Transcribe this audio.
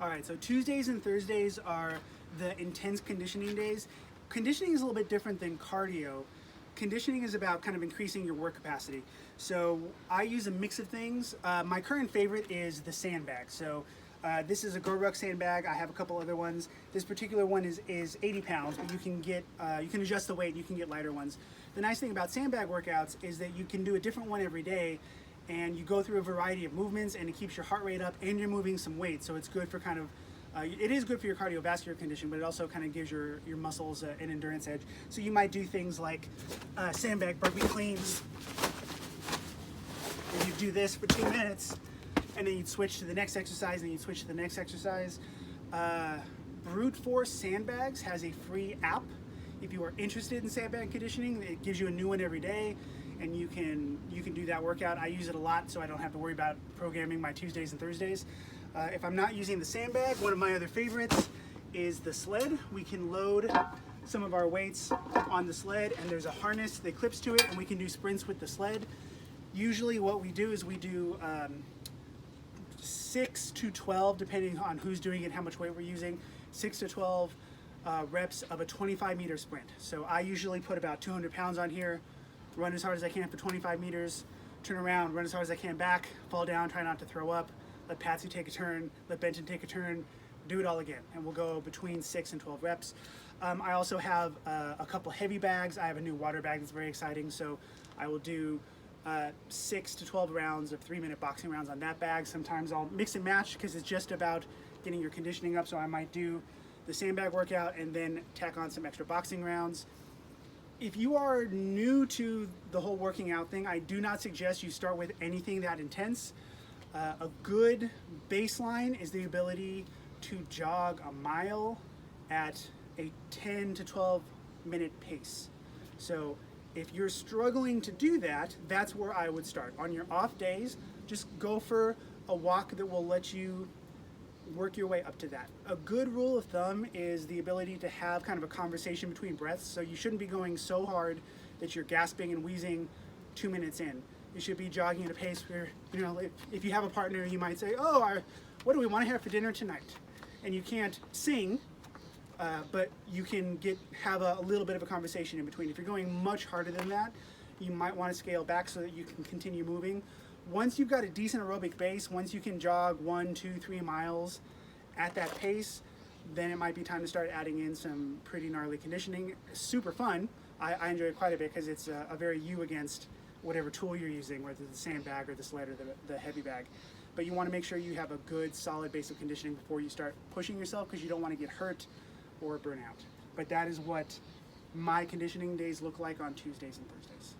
All right, so Tuesdays and Thursdays are the intense conditioning days. Conditioning is a little bit different than cardio. Conditioning is about kind of increasing your work capacity. So I use a mix of things. My current favorite is the sandbag. So this is a GoRuck sandbag. I have a couple other ones. This particular one is 80 pounds, but you can adjust the weight. You can get lighter ones. The nice thing about sandbag workouts is that you can do a different one every day, and you go through a variety of movements, and it keeps your heart rate up, and you're moving some weight. So it's good for kind of it is good for your cardiovascular condition, but it also kind of gives your muscles an endurance edge. So you might do things like sandbag burpee cleans. And you do this for 2 minutes, and then you'd switch to the next exercise, and then you'd switch to the next exercise. Brute Force Sandbags has a free app. If you are interested in sandbag conditioning, it gives you a new one every day, and you can do that workout. I use it a lot, so I don't have to worry about programming my Tuesdays and Thursdays. If I'm not using the sandbag, one of my other favorites is the sled. We can load some of our weights on the sled, and there's a harness that clips to it, and we can do sprints with the sled. Usually what we do is we do 6 to 12, depending on who's doing it, how much weight we're using, 6 to 12 reps of a 25-meter sprint. So I usually put about 200 pounds on here, run as hard as I can for 25 meters, turn around, run as hard as I can back, fall down, try not to throw up, let Patsy take a turn, let Benton take a turn, do it all again. And we'll go between 6 and 12 reps. I also have a couple heavy bags. I have a new water bag that's very exciting, so I will do 6 to 12 rounds of 3-minute boxing rounds on that bag. Sometimes I'll mix and match because it's just about getting your conditioning up, so I might do the sandbag workout and then tack on some extra boxing rounds. If you are new to the whole working out thing, I do not suggest you start with anything that intense. A good baseline is the ability to jog a mile at a 10 to 12 minute pace. So if you're struggling to do that, that's where I would start. On your off days, just go for a walk that will let you work your way up to that. A good rule of thumb is the ability to have kind of a conversation between breaths. So you shouldn't be going so hard that you're gasping and wheezing 2 minutes in. You should be jogging at a pace where, if you have a partner, you might say, what do we want to have for dinner tonight? And you can't sing, but you can have a little bit of a conversation in between. If you're going much harder than that, you might want to scale back so that you can continue moving. Once you've got a decent aerobic base, once you can jog 1, 2, 3 miles at that pace, then it might be time to start adding in some pretty gnarly conditioning. It's super fun. I enjoy it quite a bit because it's a very you against whatever tool you're using, whether it's the sandbag or the sled or the heavy bag. But you want to make sure you have a good, solid base of conditioning before you start pushing yourself, because you don't want to get hurt or burn out. But that is what my conditioning days look like on Tuesdays and Thursdays.